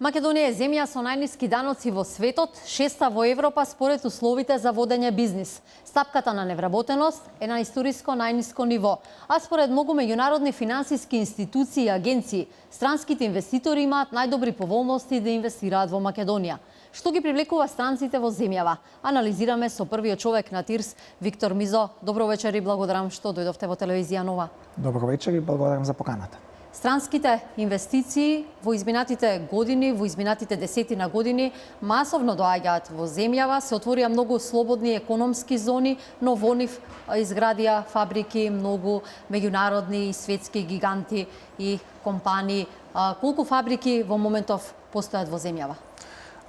Македонија е земја со најниски даноци во светот, шеста во Европа според условите за водење бизнис. Стапката на невработеност е на историско најниско ниво, а според многу меѓународни финансиски институции и агенции, странските инвеститори имаат најдобри поволности да инвестираат во Македонија. Што ги привлекува странците во земјава? Анализираме со првиот човек на ТИРС, Виктор Мизо. Добро вечер и благодарам што дојдовте во телевизија Нова. Добро вечер и благодарам за поканата. Странските инвестиции во изминатите години, во изминатите десетина години, масовно доаѓаат во земјава, се отворија многу слободни економски зони, но во нив изградија фабрики многу меѓународни и светски гиганти и компании. Колку фабрики во моментов постојат во земјава?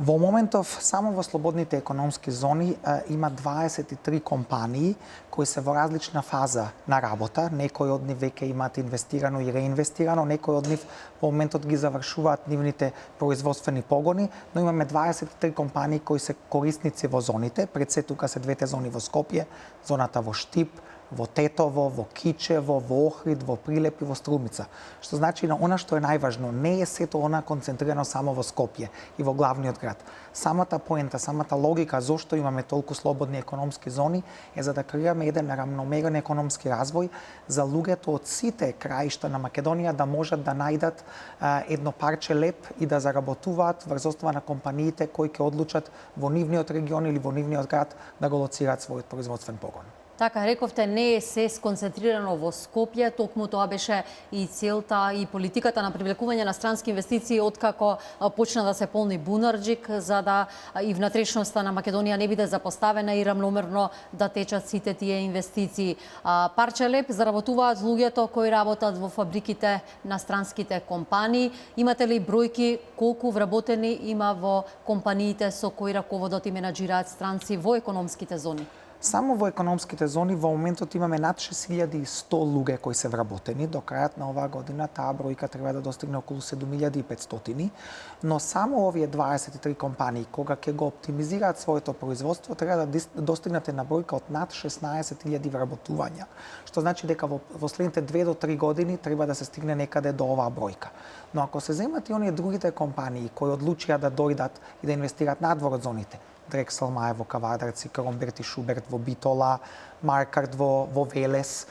Во моментов само во слободните економски зони има 23 компании кои се во различна фаза на работа. Некои од нив веќе имаат инвестирано и реинвестирано, некои од нив во моментот ги завршуваат нивните производствени погони, но имаме 23 компании кои се корисници во зоните. Пред се тука се двете зони во Скопје, зоната во Штип, во Тетово, во Кичево, во Охрид, во Прилеп и во Струмица. Што значи на она што е најважно, не е сето она концентрирано само во Скопје и во главниот град. Самата поента, самата логика зошто имаме толку слободни економски зони е за да креираме еден рамномерен економски развој за луѓето од сите краишта на Македонија да можат да најдат едно парче леп и да заработуваат врз основа на компаниите кои ќе одлучат во нивниот регион или во нивниот град да го лоцираат својот производствен погон. Така, рековте, не е се сконцентрирано во Скопје, токму тоа беше и целта и политиката на привлекување на странски инвестиции откако почна да се полни бунарџик, за да и внатрешноста на Македонија не биде запоставена и рамномерно да течат сите тие инвестиции. Парче леп заработуваат луѓето кои работат во фабриките на странските компании. Имате ли бројки колку вработени има во компаниите со кои раководат и менаџираат странци во економските зони? Само во економските зони во моментот имаме над 6100 луѓе кои се вработени. До крајот на оваа година таа бројка треба да достигне околу 7500, но само овие 23 компании кога ќе го оптимизираат своето производство треба да достигнат на бројка од над 16000 вработувања, што значи дека во следните 2 до 3 години треба да се стигне некаде до оваа бројка. Но ако се земат и оние другите компании кои одлучија да дојдат и да инвестираат надвор од зоните, Дрексел Мај во Кавадарци, Кромберт и Шуберт во Битола, Маркард во Велес,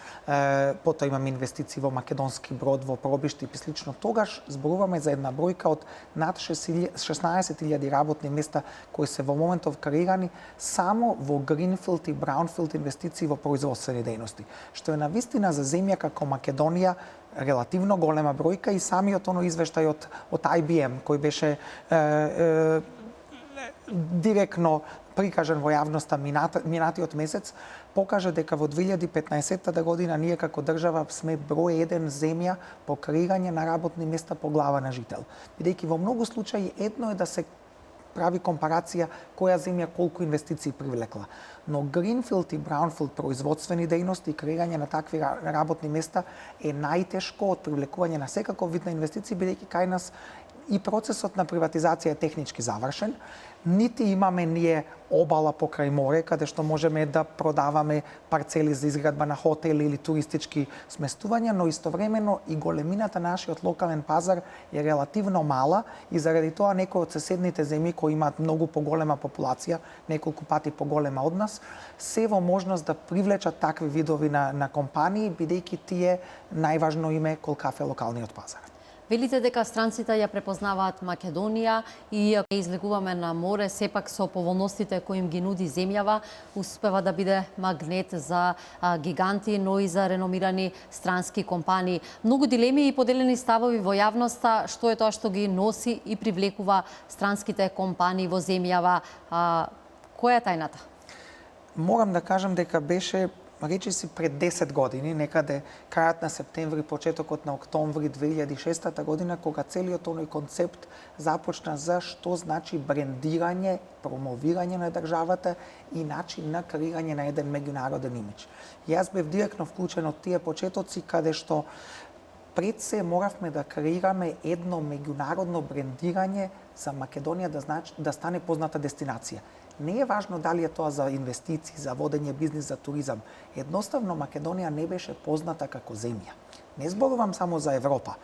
потоа имаме инвестиции во Македонски Брод, во Пробиштип и слично. Тогаш зборуваме за една бројка од над 16000 работни места кои се во моментов креирани само во Гринфилд и Браунфилд инвестиции во производствени дејности, што е навистина за земја како Македонија релативно голема бројка и самиот извештај од IBM кој беше директно прикажан во јавноста минатиот месец, покажа дека во 2015 година ние како држава сме број 1 земја по креирање на работни места по глава на жител. Бидејќи во многу случаи едно е да се прави компарација која земја колку инвестиции привлекла. Но Гринфилд и Браунфилд производствени дејности и креирање на такви работни места е најтешко од привлекување на секаков вид на инвестиции, бидејќи кај нас и процесот на приватизација е технички завршен. Нити имаме ние обала покрај море, каде што можеме да продаваме парцели за изградба на хотели или туристички сместувања, но истовремено и големината на нашиот локален пазар е релативно мала и заради тоа некои од соседните земји кои имаат многу поголема популација, неколку пати поголема од нас, се во можност да привлечат такви видови на компании, бидејќи тие најважно име колкав е локалниот пазар. Велите дека странците ја препознаваат Македонија и ако излегуваме на море, сепак со поволностите кои им ги нуди земјава, успева да биде магнет за гиганти, но и за реномирани странски компании. Многу дилеми и поделени ставови во јавноста, што е тоа што ги носи и привлекува странските компании во земјава. Која е тајната? Морам да кажам дека беше речиси пред 10 години, некаде крајот на септември, почетокот на октомври 2006 година, кога целиот оној концепт започна за што значи брендирање, промовирање на државата и начин на креирање на еден меѓународен имидж. Јас бев директно вклучен од тие почетоци каде што пред се моравме да креираме едно меѓународно брендирање за Македонија да стане позната дестинација. Не е важно дали е тоа за инвестиции, за водење бизнис, за туризам. Едноставно Македонија не беше позната како земја. Не зборувам само за Европа.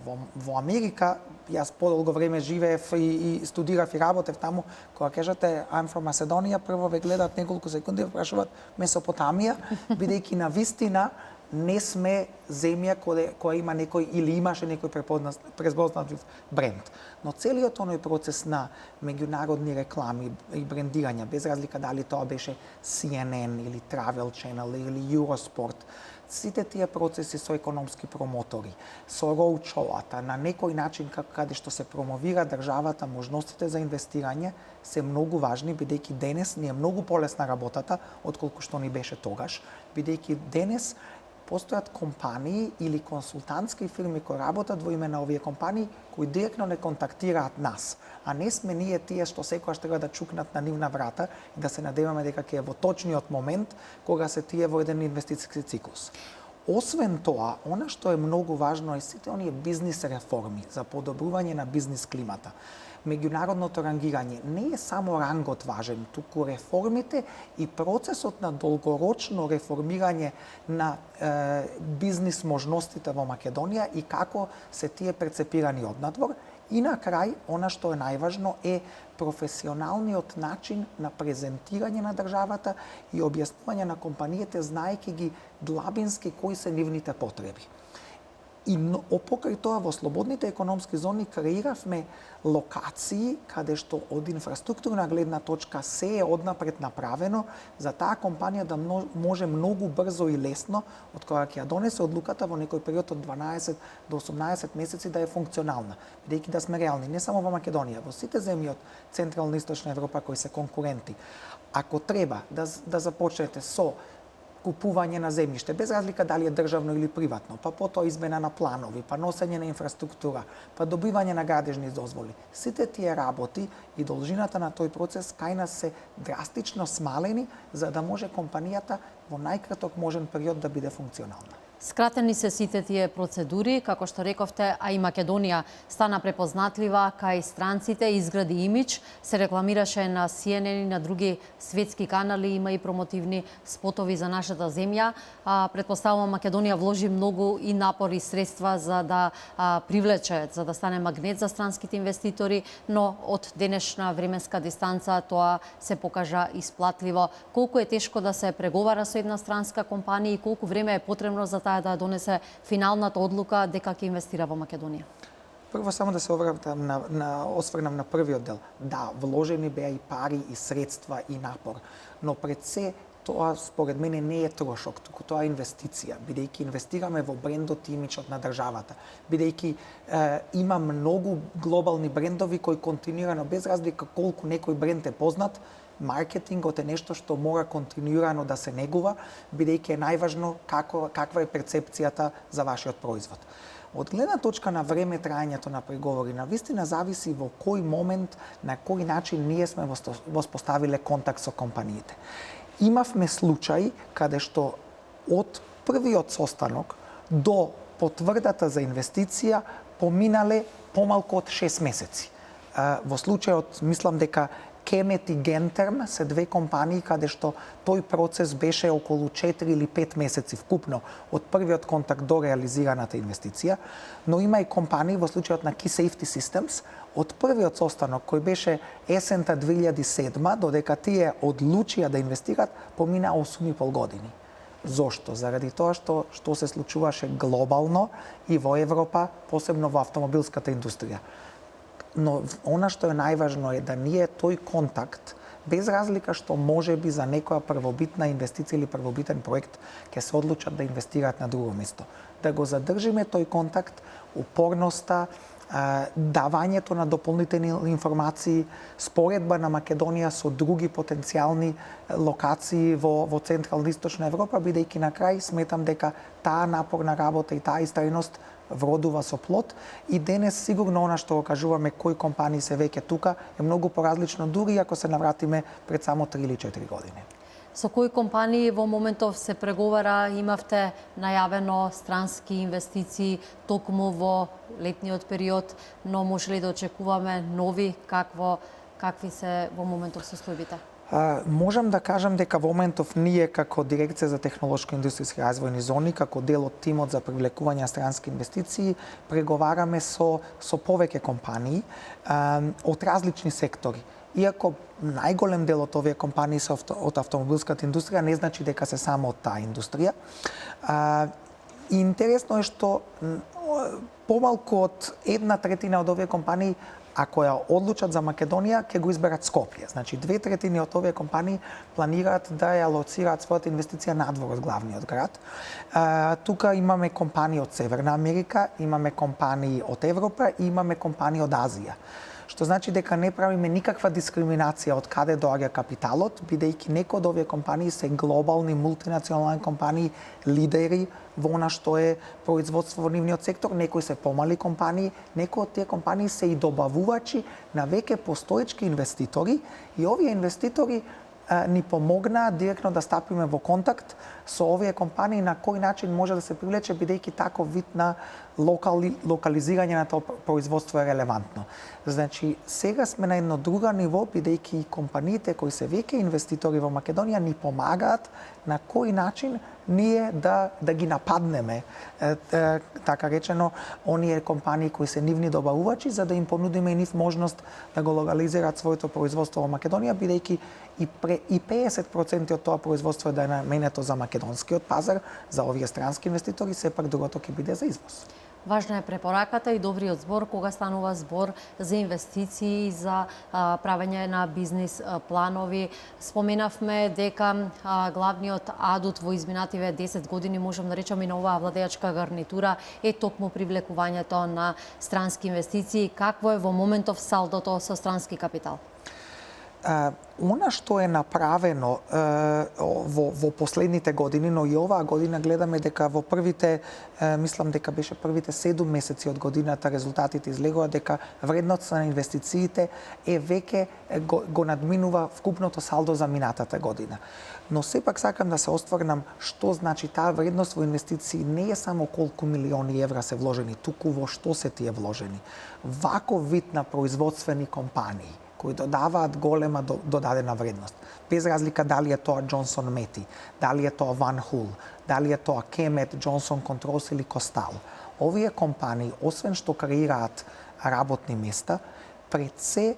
Во Америка, јас подолго време живеев и студирав и работев таму, кога кажете I'm from Macedonia, прво ве гледат неколку секунди и прашуваат Месопотамија, бидејќи на вистина не сме земја која има некој или имаше некој препознатлив бренд. Но целиот оној процес на меѓународни реклами и брендирање, без разлика дали тоа беше CNN или Travel Channel или Eurosport, сите тие процеси со економски промотори, со роудшоуата, на некој начин каде што се промовира државата, можностите за инвестирање се многу важни, бидејќи денес ни е многу полесна работата отколку што ни беше тогаш, бидејќи денес постојат компании или консултантски фирми кои работат во име на овие компании кои директно не контактираат нас, а не сме ние тие што секогаш треба да чукнат на нивна врата и да се надеваме дека ќе е во точниот момент кога се тие во еден инвестициски циклус. Освен тоа, она што е многу важно е сите оние бизнис реформи за подобрување на бизнис климата. Меѓународното рангирање не е само рангот важен, туку реформите и процесот на долгорочно реформирање на бизнис можностите во Македонија и како се тие прецепирани однадвор. И на крај, она што е најважно е професионалниот начин на презентирање на државата и објаснување на компаниите, знаејќи ги длабински кои се нивните потреби. И покрај тоа во слободните економски зони креиравме локации каде што од инфраструктурна гледна точка се е однапред направено за таа компанија да може многу брзо и лесно, од кога ќе ја донесе одлуката во некој период од 12 до 18 месеци да е функционална. Бидејќи да сме реални, не само во Македонија, во сите земји од Централна и Источна Европа кои се конкуренти, ако треба да започнете со купување на земјиште, без разлика дали е државно или приватно, па потоа измена на планови, па носење на инфраструктура, па добивање на градежни дозволи. Сите тие работи и должината на тој процес кај нас се драстично смалени за да може компанијата во најкраток можен период да биде функционална. Скратени се сите тие процедури, како што рековте, а и Македонија стана препознатлива кај странците, изгради имидж, се рекламираше на CNN и на други светски канали, има и промотивни спотови за нашата земја. Претпоставувам Македонија вложи многу и напор и средства за да привлече, за да стане магнет за странските инвеститори, но од денешна временска дистанца тоа се покажа исплатливо. Колку е тешко да се преговара со една странска компанија и колку време е потребно за да донесе финалната одлука дека ќе инвестира во Македонија? Прво само да се осврнам на првиот дел. Да, вложени беа и пари, и средства, и напор, но пред се тоа според мене не е трошок, туку тоа е инвестиција, бидејќи инвестираме во брендот и имиджот на државата, бидејќи има многу глобални брендови кои континуирано, без разлика колку некој бренд е познат, маркетингот е нешто што мора континуирано да се негува, бидејќи е најважно каква е перцепцијата за вашиот производ. Од гледна точка на време траењето на преговори, навистина зависи во кој момент, на кој начин ние сме воспоставиле контакт со компаниите. Имавме случаи каде што од првиот состанок до потврдата за инвестиција поминале помалку од 6 месеци. Во случајот, мислам дека Kemet и Genterm се две компании каде што тој процес беше околу 4 или 5 месеци вкупно од првиот контакт до реализираната инвестиција, но има и компании во случајот на Key Safety Systems од првиот состанок кој беше есента 2007 додека тие одлучија да инвестират помина 8,5 години. Зошто? Заради тоа што се случуваше глобално и во Европа, посебно во автомобилската индустрија. Но она што е најважно е да ние тој контакт, без разлика што може би за некоја првобитна инвестиција или првобитен проект ќе се одлучат да инвестираат на друго место, да го задржиме тој контакт, упорноста, давањето на дополнителни информации, споредба на Македонија со други потенцијални локации во Централна и Источна Европа, бидејќи на крај сметам дека таа напорна работа и таа истрајност вродува со плод и денес сигурно она што го кажуваме кои компании се веќе тука е многу поразлично дури ако се навратиме пред само 3 или 4 години. Со кои компании во моментов се преговара, имавте најавено странски инвестиции токму во летниот период, но може ли да очекуваме нови, какви се во моментов состојбите? Можам да кажам дека во моментов ние како Дирекција за технолошко-индустријски развојни зони, како дел од тимот за привлекување на странски инвестиции, преговараме со повеќе компании од различни сектори. Иако најголем дел од овие компании се од автомобилската индустрија, не значи дека се само од таа индустрија. Интересно е што помалку од 1/3 од овие компании, ако ја одлучат за Македонија, ќе го изберат Скопје. Значи, 2/3 од овие компании планираат да ја лоцираат својата инвестиција надвор од главниот град. Тука имаме компании од Северна Америка, имаме компании од Европа и имаме компании од Азија. Што значи дека не правиме никаква дискриминација од каде доаѓа капиталот, бидејќи некои од овие компании се глобални мултинационални компании, лидери во она што е производство во нивниот сектор, некои се помали компании, некои од тие компании се и добавувачи на веќе постоечки инвеститори и овие инвеститори ни помогнаа директно да стапиме во контакт со овие компании на кој начин може да се привлече, бидејќи таков вид на локализирање на тоа производство е релевантно. Значи, сега сме на едно друго ниво, бидејќи компаниите кои се веќе инвеститори во Македонија ни помагаат на кој начин ние да ги нападнеме, така речено, оние компании кои се нивни добавувачи, за да им понудиме и нив можност да го легализираат своето производство во Македонија, бидејќи и 50% од тоа производство е да е наменето за македонскиот пазар, за овие странски инвеститори, сепак другото ќе биде за извоз. Важна е препораката и добриот збор кога станува збор за инвестиции, за правење на бизнис планови. Споменавме дека главниот адут во изминативе 10 години, можам да речам и на оваа владеачка гарнитура, е токму привлекувањето на странски инвестиции. Какво е во моментов салдото со странски капитал? Она што е направено во последните години, но и оваа година гледаме дека во првите, мислам дека беше првите 7 месеци од годината, резултатите излегува дека вредноста на инвестициите е веќе го надминува вкупното салдо за минатата година. Но сепак сакам да се остврнам што значи таа вредност во инвестиции не е само колку милиони евра се вложени, туку во што се тие вложени. Ваков вид на производствени компании кои додаваат голема додадена вредност. Без разлика дали е тоа Джонсон Мети, дали е тоа Ван Хул, дали е тоа Кемет, Джонсон Контролс или Костал. Овие компании, освен што креираат работни места, пред се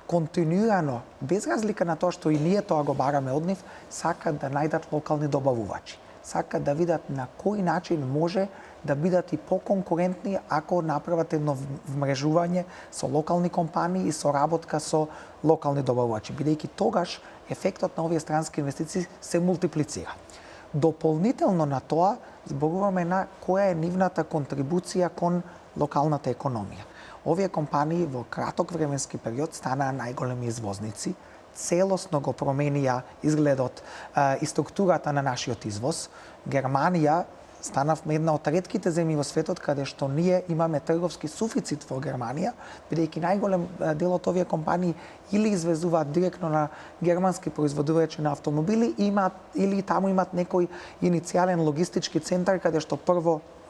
континуирано, без разлика на тоа што и ние тоа го бараме од нив, сакат да најдат локални добавувачи. Сакат да видат на кој начин може да бидат и поконкурентни ако направат едно вмрежување со локални компании и соработка со локални добавувачи, бидејќи тогаш ефектот на овие странски инвестиции се мултиплицира. Дополнително на тоа зборуваме на која е нивната контрибуција кон локалната економија. Овие компании во краток временски период станаа најголеми извозници, целосно го променија изгледот и структурата на нашиот извоз. Германија станавме една од ретките земји во светот каде што ние имаме трговски суфицит во Германија, бидејќи најголем дел од овие компании или извезуваат директно на германски производувачи на автомобили, или таму имат некој иницијален логистички центар каде што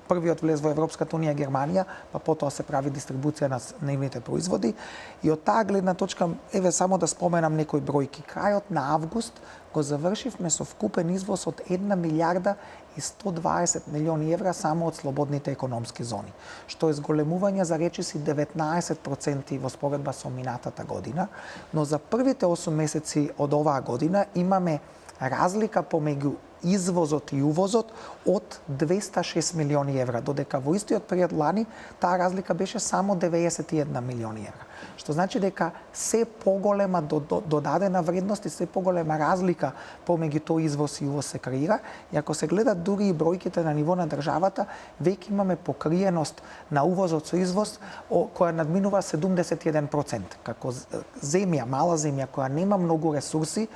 првиот влез во Европската унија Германија, па потоа се прави дистрибуција на нивните производи. И од таа гледна точка, еве само да споменам некои бројки. Крајот на август го завршивме со вкупен извоз од 1 милијарда и 120 милиони евра само од слободните економски зони, што е зголемување за речиси 19% во споредба со минатата година, но за првите 8 месеци од оваа година имаме разлика помеѓу извозот и увозот од 206 милиони евра, додека во истиот период лани таа разлика беше само 91 милиони евра. Што значи дека се поголема додадена вредност и се поголема разлика помеѓу тој извоз и увоз се креира. И ако се гледат дури и бројките на ниво на државата, веќе имаме покриеност на увозот со извоз која надминува 71%. Како земја, мала земја која нема многу ресурси,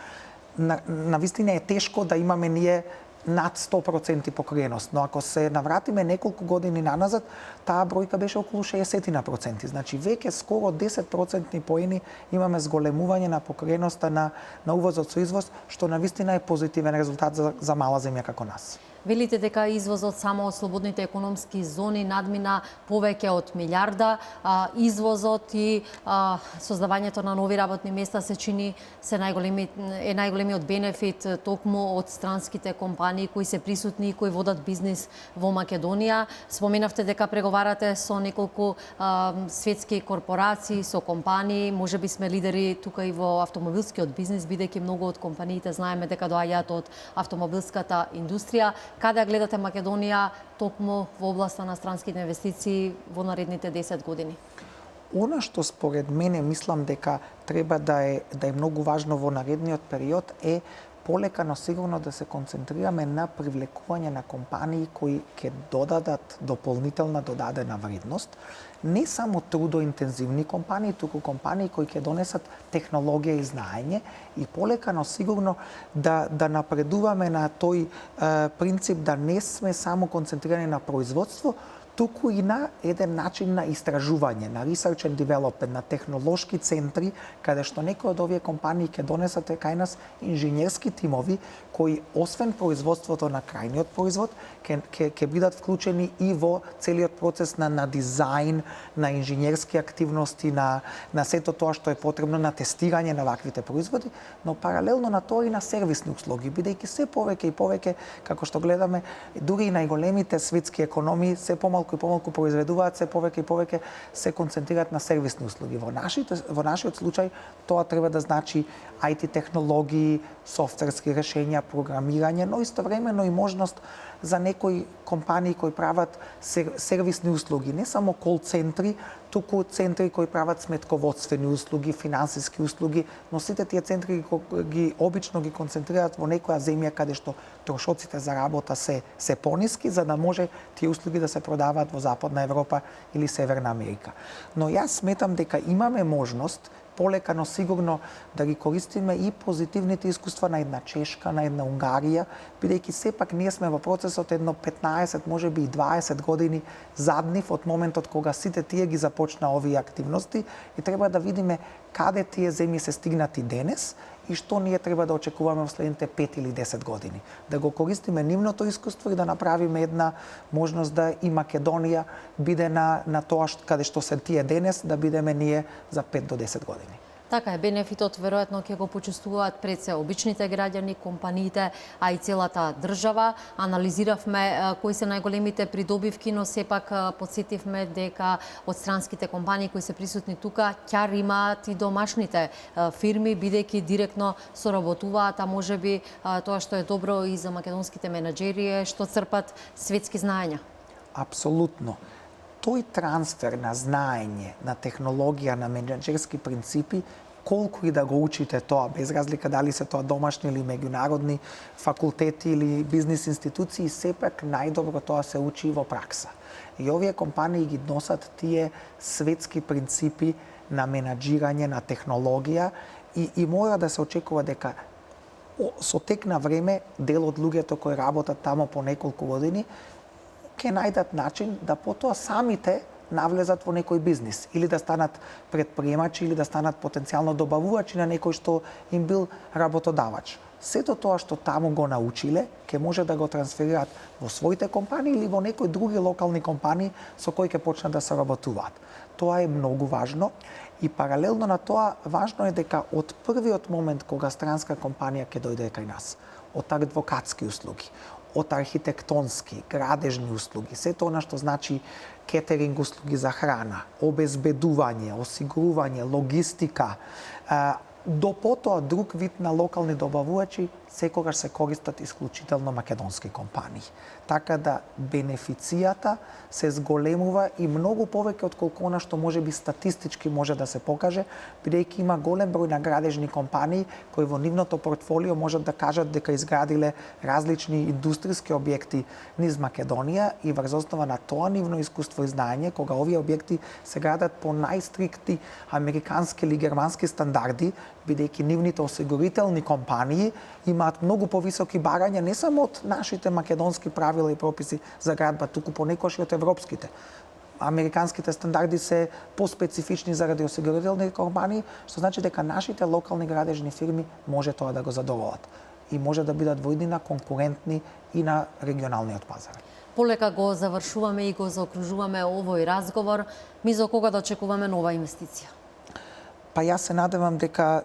на вистина е тешко да имаме ние над 100% покриеност, но ако се навратиме неколку години наназад, таа бројка беше околу 60%. Значи веќе скоро 10% поени имаме зголемување на покриеноста на увозот со извоз, што на вистина е позитивен резултат за мала земја како нас. Велите дека извозот само од слободните економски зони надмина повеќе од милиарда, извозот и создавањето на нови работни места се чини најголемиот бенефит токму од странските компании кои се присутни и кои водат бизнис во Македонија. Споменавте дека преговарате со неколку светски корпорации, со компании, можеби сме лидери тука и во автомобилскиот бизнис, бидејќи многу од компаниите знаеме дека доаѓаат од автомобилската индустрија. Каде гледате Македонија токму во областа на странските инвестиции во наредните 10 години? Она што според мене мислам дека треба да е многу важно во наредниот период е полека, но сигурно да се концентрираме на привлекување на компании кои ќе додадат дополнителна додадена вредност, не само трудоинтензивни компании, туку компании кои ќе донесат технологија и знаење и полека, но сигурно да напредуваме на тој принцип да не сме само концентрирани на производство, туку и на еден начин на истражување, на research and development, на технолошки центри, каде што некои од овие компании ќе донесат кај нас инженерски тимови кои освен производството на крајниот производ ќе бидат вклучени и во целиот процес на дизајн, на инженерски активности, на сето тоа што е потребно на тестирање на ваквите производи, но паралелно на тоа и на сервисни услуги, бидејќи се повеќе и повеќе, како што гледаме, дури и најголемите светски економии се помалку и помалку произведуваат, се повеќе и повеќе се концентрираат на сервисни услуги. Во нашиот случај тоа треба да значи IT технологии, софтверски решенја, програмирање, но истовремено и можност за некои компании кои прават сервисни услуги, не само кол центри, туку центри кои прават сметководствени услуги, финансиски услуги, но сите тие центри ги обично ги концентрираат во некоја земја каде што трошоците за работа се пониски, за да може тие услуги да се продаваат во Западна Европа или Северна Америка. Но јас сметам дека имаме можност полека, но сигурно да ги користиме и позитивните искуства на една Чешка, на една Унгарија, бидејќи сепак ние сме во процесот едно 15, можеби и 20 години заднив од моментот кога сите тие ги започна овие активности и треба да видиме каде тие земји се стигнати денес и што ние треба да очекуваме во следните 5 или 10 години. Да го користиме нивното искуство и да направиме една можност да и Македонија биде на тоа каде што се тие денес, да бидеме ние за 5 до 10 години. Така е, бенефитот веројатно ќе го почувствуваат пред се обичните граѓани, компаниите, а и целата држава. Анализиравме кои се најголемите придобивки, но сепак подсетивме дека од странските компании кои се присутни тука, ќар имаат и домашните фирми, бидејќи директно соработуваат, а можеби тоа што е добро и за македонските менаџери е што црпат светски знаења. Апсолутно. Тој трансфер на знаење, на технологија, на менеджерски принципи, колку и да го учите тоа, без разлика дали се тоа домашни или меѓународни факултети или бизнис институции, сепак најдобро тоа се учи во пракса. И овие компании ги носат тие светски принципи на менаџирање, на технологија и мора да се очекува дека со тек на време дел од луѓето кои работат тамо по неколку години ќе најдат начин да потоа самите навлезат во некој бизнис или да станат предприемачи или да станат потенцијално добавувачи на некој што им бил работодавач. Сето тоа што таму го научиле, ќе може да го трансферираат во своите компании или во некои други локални компании со кои ќе почнат да соработуваат. Тоа е многу важно и паралелно на тоа важно е дека од првиот момент кога странска компанија ќе дојде кај нас, од адвокатски услуги, од архитектонски, градежни услуги, сето она што значи кетеринг услуги за храна, обезбедување, осигурување, логистика, до потоа друг вид на локални добавувачи, секогаш се користат исклучително македонски компании. Така да бенефицијата се зголемува и многу повеќе од колку она што можеби статистички може да се покаже, бидејќи има голем број на градежни компании кои во нивното портфолио можат да кажат дека изградиле различни индустријски објекти низ Македонија и врз основа на тоа нивно искуство и знаење, кога овие објекти се градат по најстрикти американски или германски стандарди, бидејќи нивните осигурителни компании имаат многу повисоки барања не само од нашите македонски правила и прописи за градба, туку понекогаш и од европските. Американските стандарди се поспецифични заради осигурителни компании, што значи дека нашите локални градежни фирми може тоа да го задоволат. и може да бидат во иднина конкурентни и на регионалниот пазар. Полека го завршуваме и го заокружуваме овој разговор. Ми за кога да очекуваме нова инвестиција? Па јас се надевам дека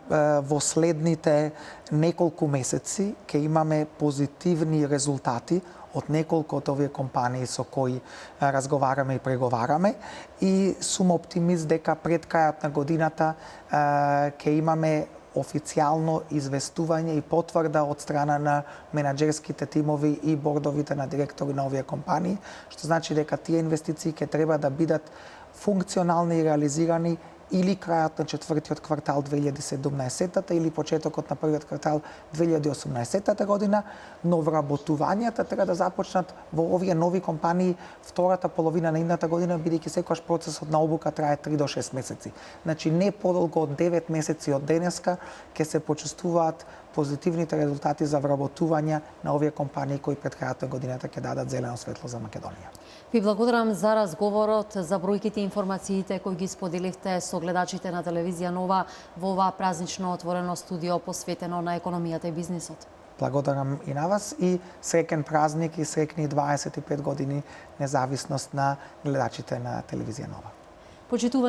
во следните неколку месеци ќе имаме позитивни резултати од неколку од овие компании со кои разговараме и преговараме и сум оптимист дека пред крајот на годината ќе имаме официјално известување и потврда од страна на менаџерските тимови и бордовите на директори на овие компании, што значи дека тие инвестиции ќе треба да бидат функционални и реализирани или крајот на четвртиот квартал 2017 или почетокот на првиот квартал 2018 година, но вработувањата треба да започнат во овие нови компании втората половина на идната година, бидејќи секогаш процесот на обука трае 3 до 6 месеци. Значи не подолго од 9 месеци од денеска ќе се почувствуваат позитивните резултати за вработување на овие компании кои пред крајот на годината ќе дадат зелено светло за Македонија. Ви благодарам за разговорот, за бројките и информациите кои ги споделивте со гледачите на телевизија Нова во ова празнично отворено студио посветено на економијата и бизнисот. Благодарам и на вас и среќен празник и среќни 25 години независност на гледачите на телевизија Нова.